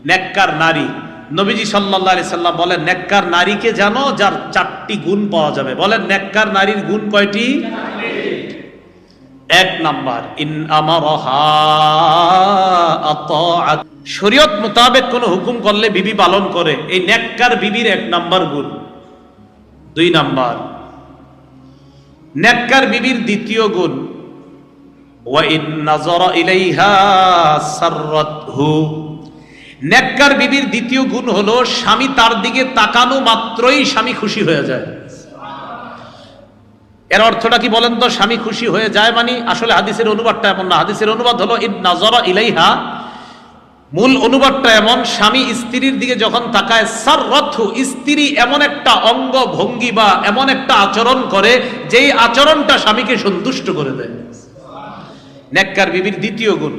নেককার নারী, নবীজি সাল্লাল্লাহু আলাইহি সাল্লাম বলেন নেককার নারীকে জানো যার 4টি গুণ পাওয়া যাবে। বলেন নেককার নারীর গুণ কয়টি? 1 নাম্বার, ইন আমারহা আতাআত, শরীয়ত মোতাবেক কোন হুকুম করলে বিবি পালন করে, এই নেককার বিবির 1 নাম্বার গুণ। 2 নাম্বার, নেককার বিবির দ্বিতীয় গুণ, ওয়া ইন নাযারা ইলাইহা সাররাতহু, নেককার বিবির দ্বিতীয় গুণ হলো স্বামী তার দিকে তাকানো মাত্রই স্বামী খুশি হয়ে যায়। এর অর্থটা কি বলেন তো? স্বামী খুশি হয়ে যায় মানে আসলে হাদিসের অনুবাদটা এমন না। হাদিসের অনুবাদ হলো ইন নাযারা ইলাইহা, মূল অনুবাদটা এমন, স্বামী স্ত্রীর দিকে যখন তাকায়, সাররাতহু, স্ত্রী এমন একটা অঙ্গ ভঙ্গি বা এমন একটা আচরণ করে যেই আচরণটা স্বামীকে সন্তুষ্ট করে দেয়। নেককার বিবির দ্বিতীয় গুণ।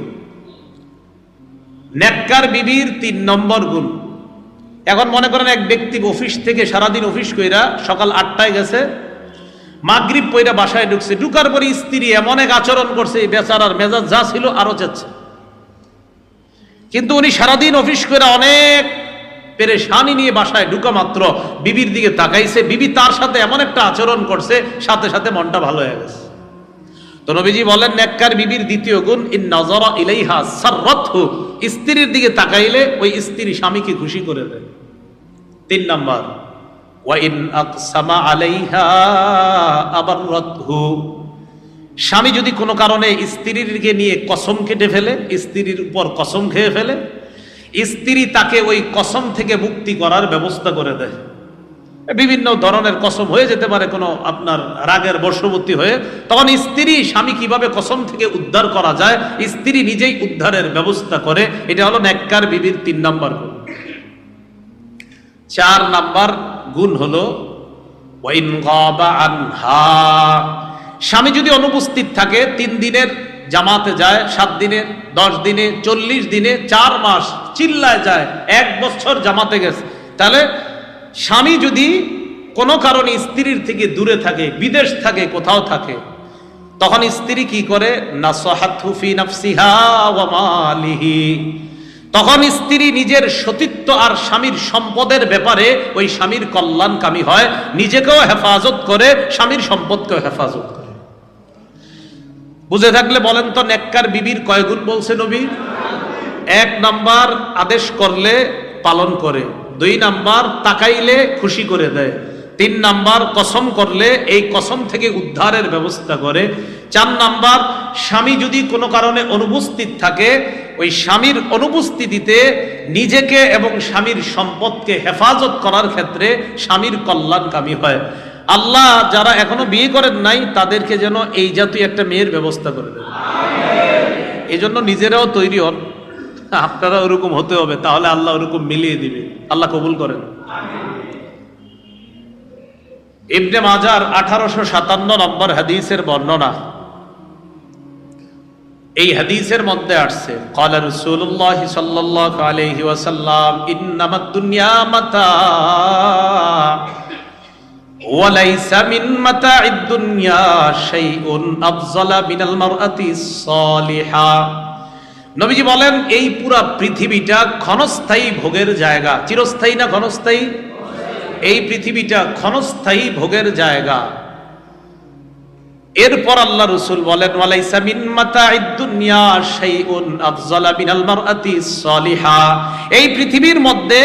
নেককার বিবির 3 নম্বর গুণ, এখন মনে করেন এক ব্যক্তি অফিস থেকে সারাদিন অফিস কইরা সকাল 8টায় গেছে, মাগরিব পইরা বাসায় ঢুকছে, ঢুকার পরে স্ত্রী এমন এক আচরণ করছে, এই বেচারার মেজাজ যা ছিল আরো যাচ্ছে। কিন্তু উনি সারাদিন অফিস করে অনেক পেরেশানি নিয়ে বাসায় ঢুকা মাত্র বিবির দিকে তাকাইছে, বিবি তার সাথে এমন একটা আচরণ করছে, সাথে সাথে মনটা ভালো হয়ে গেছে। তো নবীজি বলেন নেককার বিবির দ্বিতীয় গুণ, ইন নাযারা ইলাইহা সাররাতহু, স্ত্রীর দিকে তাকাইলে ওই স্ত্রী স্বামীকে খুশি করে দেয়। 3 নাম্বার, ওয়া ইন আকসামা আলাইহা আবাররাতহু, স্বামী যদি কোনো কারণে স্ত্রীকে নিয়ে কসম কেটে ফেলে, স্ত্রীর উপর কসম খেয়ে ফেলে, স্ত্রী তাকে ওই কসম থেকে মুক্তি করার ব্যবস্থা করে দেয়। বিভিন্ন ধরনের কসম হয়ে যেতে পারে কোনো আপনার রাগের বশবর্তী হয়ে, তখন স্ত্রী স্বামী কিভাবে কসম থেকে উদ্ধার করা যায় স্ত্রী নিজেই উদ্ধারের ব্যবস্থা করে। এটা হলো নেককার বিবির 3 নম্বর গুণ। 4 নাম্বার গুণ হলো ওয়া ইন গাবা আনহা, স্বামী যদি অনুপস্থিত থাকে, 3 দিনের জামাতে যায়, 7 দিনে, 10 দিনে, 40 দিনে, 4 মাস চিল্লায় যায়, 1 বছর জামাতে গেছে, তাহলে স্বামী যদি কোনো কারণে স্ত্রীর থেকে দূরে থাকে, বিদেশ থাকে, কোথাও থাকে, তখন স্ত্রী কি করে? নাসাহাতহু ফি নাফসিহা ওয়া মালিহি, তখন স্ত্রী নিজের সতীত্ব আর স্বামীর সম্পদের ব্যাপারে ওই স্বামীর কল্যাণকামী হয়, নিজেকেও হেফাজত করে, স্বামীর সম্পদকেও হেফাজত করে। বুঝে থাকলে বলেন তো নেককার বিবির কয় গুণ বলছে নবী? 1 নাম্বার, আদেশ করলে পালন করে। 2 নাম্বার, তাকাইলে খুশি করে দেয়। 3 নাম্বার, কসম করলে এই কসম থেকে উদ্ধারের ব্যবস্থা করে। 4 নাম্বার, স্বামী যদি কোনো কারণে অনুপস্থিত থাকে, ওই স্বামীর অনুপস্থিতিতে নিজেকে এবং স্বামীর সম্পদকে হেফাজত করার ক্ষেত্রে স্বামীর কল্যাণকামী হয়। আল্লাহ যারা এখনো বিয়ে করেন নাই তাদেরকে যেন এই জাতীয় একটা মেয়ের ব্যবস্থা করে দেবে। এই জন্য নিজেরাও তৈরি হন, আপনারা ওরকম হতে হবে, তাহলে আল্লাহ ওরকম মিলিয়ে দিবে। আল্লাহ কবুল করেন। ইবনে মাজার 1857 নম্বর হাদিসের বর্ণনা, এই হাদিসের মধ্যে আসছে, ক্বালা রাসূলুল্লাহ সাল্লাল্লাহু আলাইহি ওয়াসাল্লাম ইন্নামাদ দুনিয়া মাতা ওয়া লাইসা মিন মাতা'id দুনিয়া শাইউন আফযালা মিনাল মারআতিস সালিহা। নবীজি বলেন এই পুরা পৃথিবীটা ক্ষণস্থায়ী ভোগের জায়গা। চিরস্থায়ী না ক্ষণস্থায়ী? এই পৃথিবীটা ক্ষণস্থায়ী ভোগের জায়গা। এরপর আল্লাহ রাসূল বলেন ওয়ালাইসা মিন মাতা'id দুনিয়া শাইউন আফযালা মিনাল মারআতিস সালিহা, এই পৃথিবীর মধ্যে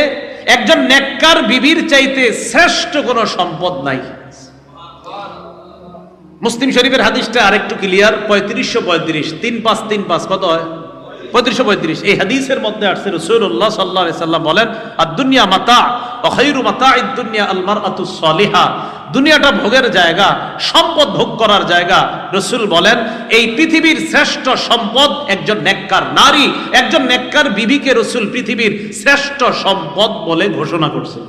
একজন নেককার বিবির চাইতে শ্রেষ্ঠ কোনো সম্পদ নাই। মুসলিম শরীফের হাদিসটা আরেকটু ক্লিয়ার, 3535, 3535 কত হয়? 3535। এই হাদিসের মধ্যে আসছে রাসূলুল্লাহ সাল্লাল্লাহু আলাইহি সাল্লাম বলেন আদ-দুনিয়া মাতা ওয়া খায়রু মাতা'id দুনিয়া আল মারআতুস সালিহা, দুনিয়াটা ভোগের জায়গা, সম্পদ ভোগ করার জায়গা। রাসূল বলেন এই পৃথিবীর শ্রেষ্ঠ সম্পদ একজন নেককার নারী, একজন নেককার বিবিকে রাসূল পৃথিবীর শ্রেষ্ঠ সম্পদ বলে ঘোষণা করছেন।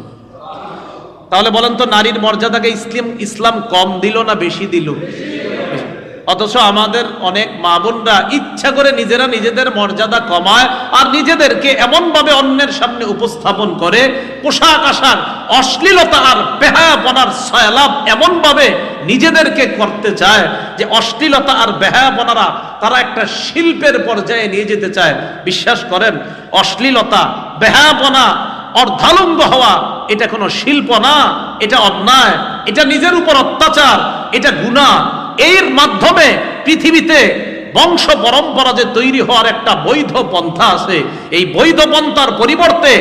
তাহলে বলেন তো নারীর মর্যাদাকে ইসলাম কম দিল না বেশি দিল? অথচ আমাদের অনেক মা বোনরা ইচ্ছা করে নিজেরা নিজেদের মর্যাদা কমায় আর নিজেদেরকে এমন ভাবে অন্যের সামনে উপস্থাপন করে, পোশাক আশাক, অশ্লীলতা আর বেহায়াপনার সয়লাভ এমন ভাবে নিজেদেরকে করতে চায় যে অশ্লীলতা আর বেহায়াপনারা তারা একটা শিল্পের পর্যায়ে নিয়ে যেতে চায়। বিশ্বাস করেন অশ্লীলতা, বেহায়াপনা, অর্ধালম্ব হওয়া, এটা কোনো শিল্প না, এটা অন্যায়, এটা নিজের উপর অত্যাচার, এটা গুনাহ। এর মাধ্যমে পৃথিবীতে বংশ পরম্পরা যে তৈরি হওয়ার একটা বৈধ পন্থা আছে, এই বৈধ পন্থার পরিবর্তে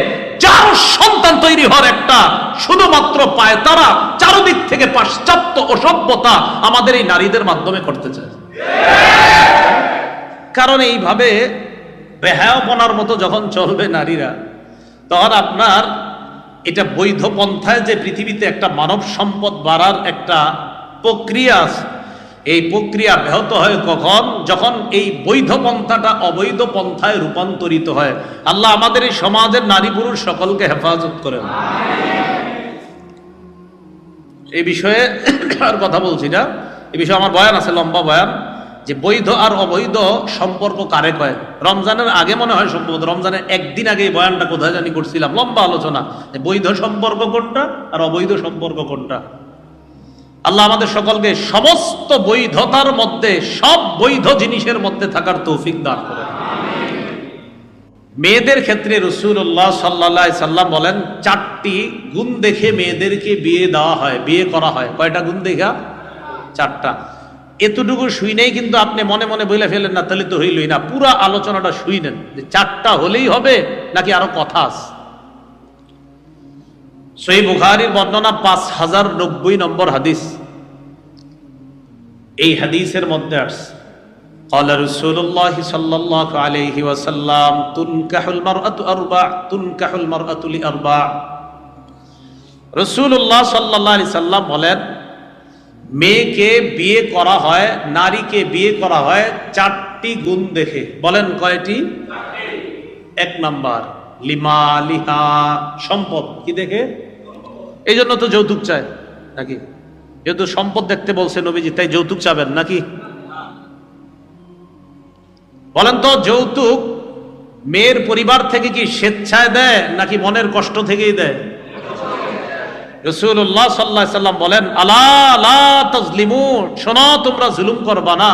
যার সন্তান তৈরি হওয়ার একটা শুধুমাত্র পায়তারা, চারদিক থেকে পাশ্চাত্য অসভ্যতা আমাদের এই নারীদের মাধ্যমে করতে চায়। কারণ এইভাবে বেহায়াপনার মতো যখন চলবে নারীরা, তখন আপনার এটা বৈধ পন্থায় যে পৃথিবীতে একটা মানব সম্পদ বাড়ার একটা প্রক্রিয়া আছে, এই প্রক্রিয়া ব্যাহত হয় কখন? যখন এই বৈধ পন্থাটা অবৈধ পন্থায় রূপান্তরিত হয়। আল্লাহ আমাদের এই সমাজের নারী পুরুষ সকলকে হেফাজত করেন। এই বিষয়ে আর কথা বলছি না, এই বিষয়ে আমার বয়ান আছে, লম্বা বয়ান, যে বৈধ আর অবৈধ সম্পর্ক কারে কয়। রমজানের আগে মনে হয় সম্ভবত, রমজানের একদিন আগে এই বয়ানটা কোথায় জানি করছিলাম, লম্বা আলোচনা, যে বৈধ সম্পর্ক কোনটা আর অবৈধ সম্পর্ক কোনটা। আল্লাহ আমাদের সকলকে সমস্ত বৈধতার মধ্যে, সব বৈধ জিনিসের মধ্যে থাকার তৌফিক দান করেন। মেয়েদের ক্ষেত্রে রাসূলুল্লাহ সাল্লাল্লাহু আলাইহি সাল্লাম বলেন, 4টি গুণ দেখে মেয়েদেরকে বিয়ে দেওয়া হয়, বিয়ে করা হয়। কয়টা গুণ দেখা? 4টা। এতটুকু শুই নেই কিন্তু আপনি মনে মনে বলে ফেলেন না, তাহলে তো হইলই না। পুরা আলোচনাটা শুই নেন, যে 4টা হলেই হবে নাকি আরো কথা আছে। সহিহ বুখারীর বর্ণনা 5090 নম্বর হাদিস। এই হাদিসের মধ্যে আসছে, قال رسول الله صلى الله عليه وسلم تنكح المرأة أربع تنكح المرأة لأربع। রাসূলুল্লাহ সাল্লাল্লাহু আলাইহি সাল্লাম বলেন, মেয়েকে বিয়ে করা হয়, নারীকে বিয়ে করা হয় 4টি গুণ দেখে। বলেন কয়টি? 1 নাম্বার লিমালিহা, সম্পদ। কি দেখে? এই জন্য তো যৌতুক চায় নাকি? যেহেতু সম্পদ দেখতে বলছে নবীজি, তাই যৌতুক চাবেন নাকি? বলেন তো, যৌতুক মেয়ের পরিবার থেকে কি স্বেচ্ছায় দেয় নাকি মনের কষ্ট থেকেই দেয়? রাসূলুল্লাহ সাল্লাল্লাহু আলাইহি সাল্লাম বলেন, আলা লা তাজলিমু, শোনো তোমরা জুলুম করবা না।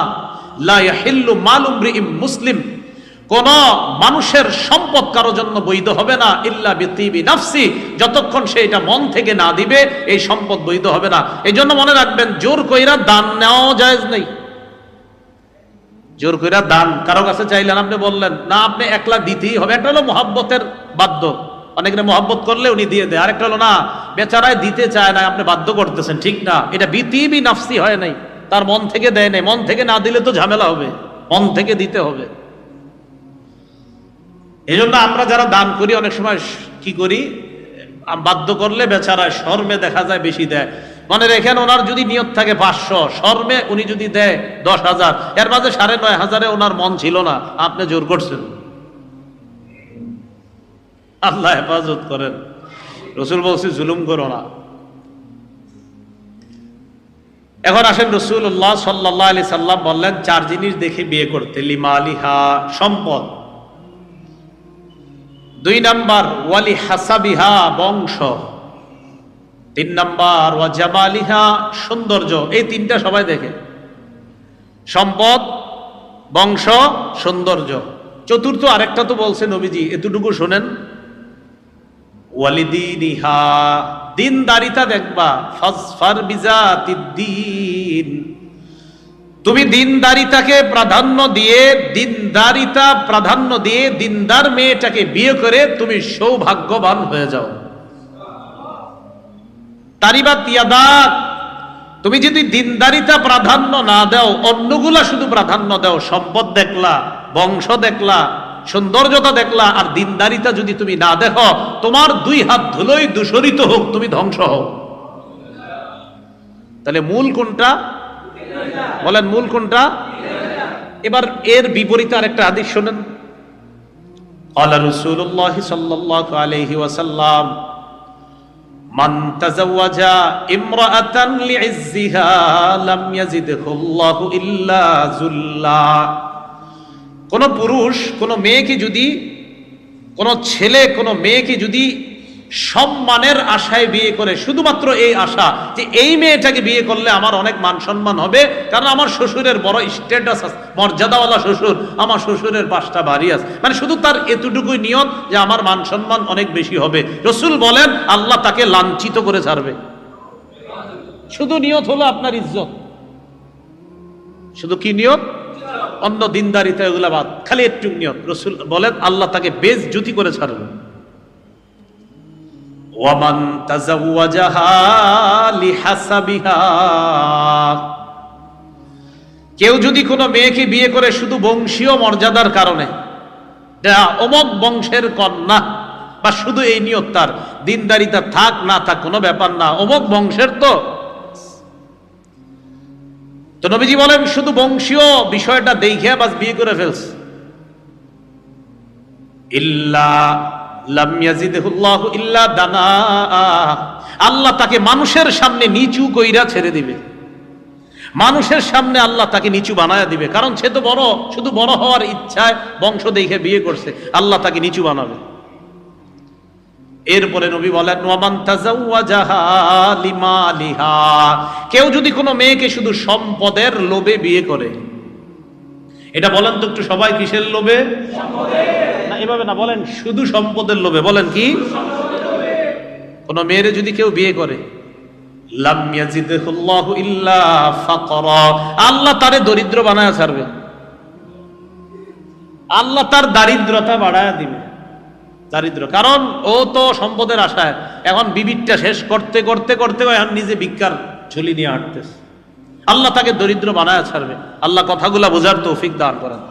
লা ইয়াহিল্লু মালু ইমরিইম মুসলিম, কোন মানুষের সম্পদ কারোর জন্য বৈধ হবে না, ইল্লা বিতিবি নাফসি, যতক্ষণ সে এটা মন থেকে না দিবে এই সম্পদ বৈধ হবে না। এই জন্য মনে রাখবেন, জোর কইরা দান নেওয়াও জায়েজ নেই। জোর কইরা দান কারো কাছে চাইলেন, আপনি বললেন না, আপনি একলা দিতেই হবে। একটা হলো মহব্বতের বাধ্য, অনেকে মহব্বত করলে উনি দিয়ে দেয়। আরেকটা হলো না, বেচারায় দিতে চায় না, আপনি বাধ্য করতেছেন, ঠিক না। এটা বিতিবি নাফসি হয় নাই, তার মন থেকে দেয় নাই। মন থেকে না দিলে তো ঝামেলা হবে, মন থেকে দিতে হবে। এই জন্য আমরা যারা দান করি অনেক সময় কি করি, বাধ্য করলে বেচারায় শর্মে দেখা যায় বেশি দেয়। মনে রেখেন, ওনার যদি নিয়ত থাকে 500, শর্মে উনি যদি দেয় 10,000, এর মাঝে 9,500 ওনার মন ছিল না, আপনি জোর করছেন। আল্লাহ হেফাজত করেন। রাসূল বলছে জুলুম করো না। এখন আসেন, রাসূলুল্লাহ সাল্লাল্লাহু আলাইহি সাল্লাম বললেন 4 জিনিস দেখে বিয়ে করতে। লিমালিহা, সম্পদ। 2 নাম্বার ওয়ালি হাসাবিহা, বংশ। 3 নাম্বার ওয়া জামালিহা, সৌন্দর্য। এই 3টা সবাই দেখে, সম্পদ, বংশ, সৌন্দর্য। 4র্থ আরেকটা তো বলছে নবীজি, এতটুকু শোনেন, ওয়ালিদিনিহা, দিনদারিতা দেখবা। ফাসফার বিজাতিদ্দিন, তুমি দিনদারিতাকে প্রাধান্য দিয়ে, দিনদারিতা প্রাধান্য দিয়ে দিনদার মেয়েটাকে বিয়ে করে তুমি সৌভাগ্যবান হয়ে যাও। তারিবাত ইয়াদাক, তুমি যদি দিনদারিতা প্রাধান্য না দাও, অন্যগুলা শুধু প্রাধান্য দাও, সম্পদ দেখলা, বংশ দেখলা, সৌন্দর্যতা দেখলা, আর দিনদারিতা যদি তুমি না দেখো, তোমার 2 হাত ধুলোই দূষরিত হোক, তুমি ধ্বংস হও। তাহলে মূল কোনটা? বলেন মূল কোনটা? এবার এর বিপরীতে আরেকটা হাদিস শুনেন। قال رسول الله صلى الله عليه وسلم من تزوج امرأة لعزها لم يزده الله إلا ذلا। কোন পুরুষ কোন মেয়েকে যদি, কোন ছেলে কোন মেয়েকে যদি সম্মানের আশায় বিয়ে করে, শুধুমাত্র এই আশা যে এই মেয়েটাকে বিয়ে করলে আমার অনেক মান সম্মান হবে, কারণ আমার শ্বশুরের বড় স্ট্যাটাস আছে, মর্যাদাওয়ালা শ্বশুর, আমার শ্বশুরের 5টা বাড়ি আছে, মানে শুধু তার এতটুকুই নিয়ত যে আমার মান সম্মান অনেক বেশি হবে। রাসূল বলেন আল্লাহ তাকে লাঞ্ছিত করে ছাড়বে। শুধু নিয়ত হলো আপনার ইজ্জত, শুধু কি নিয়ত? অন্য দিনদারিতা এগুলা বাদ, খালি একটু নিয়ত। রাসূল বলেন আল্লাহ তাকে বেইজ্জতি করে ছাড়বে। ওয়ামান তাযাওয়াজাহা লিহাসাবিহা, কেউ যদি কোনো মেয়েকে বিয়ে করে শুধু বংশীয় মর্যাদার কারণে, অমুক বংশের কন্যা, বা শুধু এই নিয়ত, তার দিনদারিতা থাক না থাক কোনো ব্যাপার না, অমুক বংশের তো নবীজি বলেন শুধু বংশীয় বিষয়টা দেখে বাস বিয়ে করে ফেলছে, ইল্লা লাম ইয়াজিদহুল্লাহু ইল্লা দানা, আল্লাহ তাকে মানুষের সামনে নিচু কইরা ছেড়ে দিবে, মানুষের সামনে আল্লাহ তাকে নিচু বানায়া দিবে, কারণ সে তো বড়, শুধু বড় হওয়ার ইচ্ছায় বংশ দেখে বিয়ে করছে, আল্লাহ তাকে নিচু বানাবে। এরপরে নবী বলেন ওয়ামান তাযাওয়াজাহা লিমালিহা, কেউ যদি কোনো মেয়েকে শুধু সম্পদের লোভে বিয়ে করে, এটা বলেন তো একটু সবাই, কিসের লোভে? না এভাবে না, বলেন শুধু সম্পদের লোভে। বলেন কি? কোন মেয়েরে যদি কেউ বিয়ে করে, লাম ইয়াজিদহুল্লাহু ইল্লা ফাকরা, আল্লাহ তারে দরিদ্র বানায়া ছাড়বে, আল্লাহ তার দারিদ্রতা বাড়ায়া দিবে, দারিদ্র, কারণ ও তো সম্পদের আশায় এখন বিবিরটা শেষ করতে করতে করতে এখন নিজে ভিক্ষার ঝুলি নিয়ে হাঁটতেছে, আল্লাহ তাকে দরিদ্র বানায়া ছাড়বে। আল্লাহ কথাগুলা বোঝার তৌফিক দান করেন।